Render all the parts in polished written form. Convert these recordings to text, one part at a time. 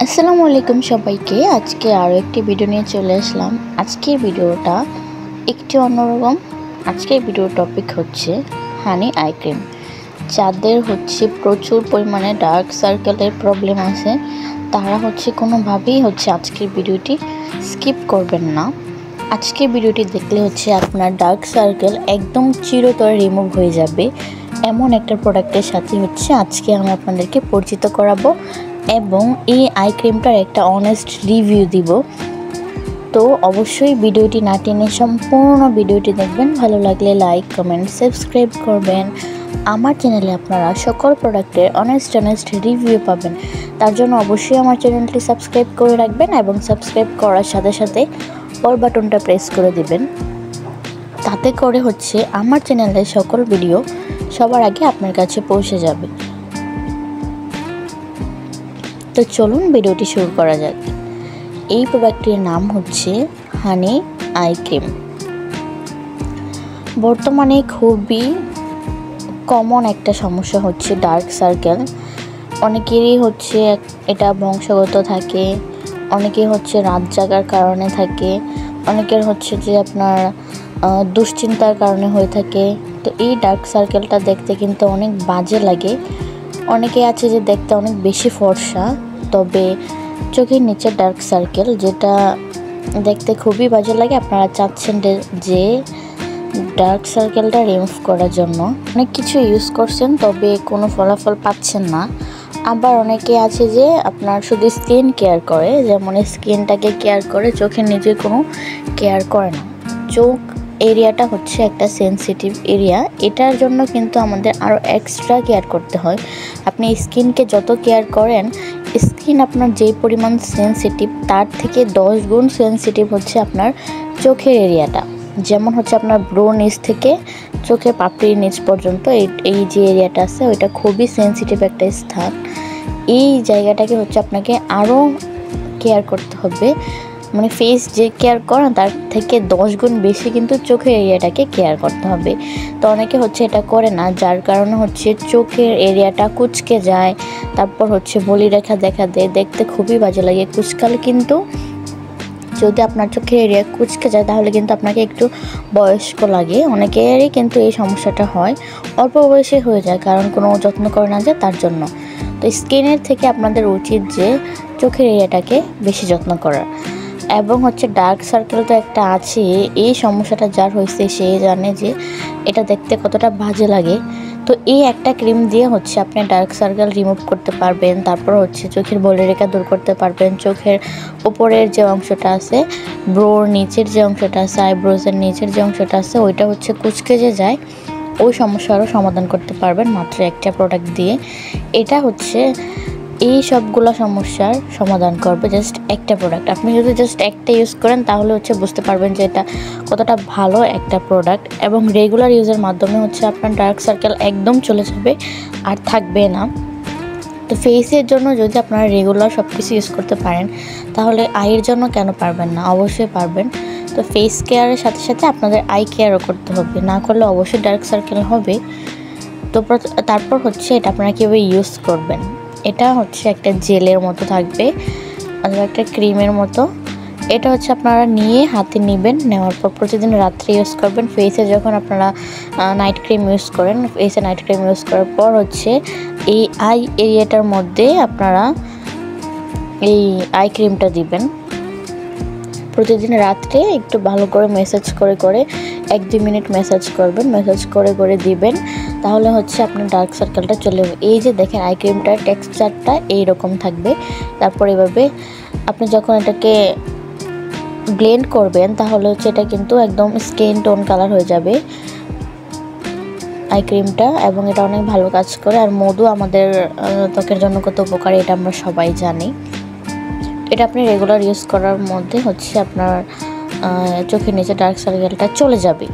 আসসালামু আলাইকুম সবাইকে। আজকে আরও একটি ভিডিও নিয়ে চলে আসলাম। আজকের ভিডিওটা একটু অন্যরকম। আজকের ভিডিওর টপিক হচ্ছে হানি আই ক্রিম। যাদের প্রচুর পরিমাণে ডার্ক সার্কেলের প্রবলেম আছে তারা কোনোভাবেই আজকের ভিডিওটি স্কিপ করবেন না। আজকের ভিডিওটি দেখলে আপনার ডার্ক সার্কেল একদম চিরতরে রিমুভ হয়ে যাবে এমন একটা প্রোডাক্টের সাথে আজকে আমি আপনাদেরকে পরিচিত করাবো এবং এই আই ক্রিমটার একটা অনেস্ট রিভিউ দিব। তো অবশ্যই ভিডিওটি না টেনে সম্পূর্ণ ভিডিওটি দেখবেন। ভালো লাগলে লাইক, কমেন্ট, সাবস্ক্রাইব করবেন। আমার চ্যানেলে আপনারা সকল প্রোডাক্টের অনেস্ট রিভিউ পাবেন। তার জন্য অবশ্যই আমার চ্যানেলটি সাবস্ক্রাইব করে রাখবেন এবং সাবস্ক্রাইব করার সাথে সাথে অল বাটনটা প্রেস করে দিবেন। তাতে করে আমার চ্যানেলের সকল ভিডিও সবার আগে আপনার কাছে পৌঁছে যাবে। তো চলুন ভিডিওটি শুরু করা যাক। এই প্রোডাক্টটির নাম হানি আই ক্রিম। বর্তমানে খুবই কমন একটা সমস্যা ডার্ক সার্কেল। অনেকেরই এটা বংশগত থাকে, অনেকে রাত জাগার কারণে থাকে, অনেকের যে আপনার দুশ্চিন্তার কারণে হয়ে থাকে। তো এই ডার্ক সার্কেলটা দেখতে কিন্তু অনেক বাজে লাগে। অনেকে আছে যে দেখতে অনেক বেশি ফর্সা, তবে চোখের নিচে ডার্ক সার্কেল যেটা দেখতে খুবই বাজে লাগে। আপনারা চাচ্ছেন যে ডার্ক সার্কেলটা রিমুভ করার জন্য অনেক কিছু ইউজ করছেন, তবে কোনো ফলাফল পাচ্ছেন না। আবার অনেকে আছে যে আপনার শুধু স্কিন কেয়ার করে, যেমন স্কিনটাকে কেয়ার করে, চোখের নিচে কোনো কেয়ার করে না। চোখ এরিয়াটা একটা সেনসিটিভ এরিয়া, এটার জন্য কিন্তু আমাদের আরও এক্সট্রা কেয়ার করতে হয়। আপনি স্কিনকে যত কেয়ার করেন, স্কিন আপনার যেই পরিমাণ সেনসিটিভ তার থেকে 10 গুণ সেনসিটিভ আপনার চোখের এরিয়াটা। যেমন আপনার ব্রো নিচ থেকে চোখের পাপড়ির নিচ পর্যন্ত এই যে এরিয়াটা আছে ওইটা খুবই সেনসিটিভ একটা স্থান। এই জায়গাটাকে আপনাকে আরও কেয়ার করতে হবে। মানে ফেস যে কেয়ার করেন তার থেকে 10 গুণ বেশি কিন্তু চোখের এরিয়াটাকে কেয়ার করতে হবে। তো অনেকে এটা করে না, যার কারণে চোখের এরিয়াটা কুঁচকে যায়। তারপর বলিরেখা দেখা দেয়, দেখতে খুবই বাজে লাগে। কুচকালে কিন্তু যদি আপনার চোখের এরিয়া কুচকে যায় তাহলে কিন্তু আপনাকে একটু বয়স্ক লাগে। অনেকেরই কিন্তু এই সমস্যাটা হয়, অল্প বয়সে হয়ে যায়, কারণ কোনো যত্ন করে না যায় তার জন্য। তো স্কিনের থেকে আপনাদের উচিত যে চোখের এরিয়াটাকে বেশি যত্ন করার। এবং ডার্ক সার্কেল তো একটা আছে, এই সমস্যাটা যার হয়েছে সে জানে যে এটা দেখতে কতটা বাজে লাগে। তো এই একটা ক্রিম দিয়ে আপনি ডার্ক সার্কেল রিমুভ করতে পারবেন। তারপর চোখের বলিরেখা দূর করতে পারবেন। চোখের উপরের যে অংশটা আছে, ব্রোর নিচের যে অংশটা আছে, আইব্রোজের নিচের যে অংশটা আছে, ওইটা কুচকে যে যায়, ওই সমস্যারও সমাধান করতে পারবেন মাত্র একটা প্রোডাক্ট দিয়ে। এটা এই সবগুলো সমস্যার সমাধান করবে জাস্ট একটা প্রোডাক্ট। আপনি যদি জাস্ট একটা ইউজ করেন তাহলে বুঝতে পারবেন যে এটা কতটা ভালো একটা প্রোডাক্ট। এবং রেগুলার ইউজের মাধ্যমে আপনার ডার্ক সার্কেল একদম চলে যাবে আর থাকবে না। তো ফেসের জন্য যদি আপনারা রেগুলার সব কিছু ইউজ করতে পারেন তাহলে আইয়ের জন্য কেন পারবেন না? অবশ্যই পারবেন। তো ফেস কেয়ারের সাথে সাথে আপনাদের আই কেয়ারও করতে হবে, না করলে অবশ্যই ডার্ক সার্কেল হবে। তো তারপর এটা আপনারা কীভাবে ইউজ করবেন। এটা একটা জেলের মতো থাকবে অথবা একটা ক্রিমের মতো। এটা আপনারা নিয়ে হাতে নেবেন, নেওয়ার পর প্রতিদিন রাত্রে ইউজ করবেন। ফেসে যখন আপনারা নাইট ক্রিম ইউজ করেন, ফেসে নাইট ক্রিম ইউজ করার পর এই আই এরিয়াটার মধ্যে আপনারা এই আই ক্রিমটা দিবেন। প্রতিদিন রাত্রে একটু ভালো করে ম্যাসাজ করে 1-2 মিনিট ম্যাসাজ করবেন, ম্যাসাজ করে দিবেন। তাহলে আপনার ডার্ক সার্কেলটা চলে যাবে। এই যে দেখেন আই ক্রিমটার টেক্সচারটা এইরকম থাকবে। তারপর এভাবে আপনি যখন এটাকে ব্লেন্ড করবেন তাহলে এটা কিন্তু একদম স্কিন টোন কালার হয়ে যাবে আই ক্রিমটা। এবং এটা অনেক ভালো কাজ করে। আর মধু আমাদের ত্বকের জন্য কত উপকারী এটা আমরা সবাই জানি। এটা আপনি রেগুলার ইউজ করার মধ্যে আপনার চোখের নিচে ডার্ক সার্কেলটা চলে যাবে।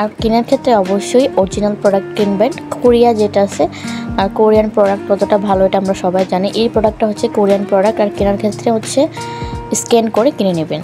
আর কেনার ক্ষেত্রে অবশ্যই অরিজিনাল প্রোডাক্ট কিনবেন। কোরিয়া যেটা আছে, আর কোরিয়ান প্রোডাক্ট কতটা ভালো এটা আমরা সবাই জানি। এই প্রোডাক্টটা কোরিয়ান প্রোডাক্ট, আর কেনার ক্ষেত্রে স্ক্যান করে কিনে নেবেন।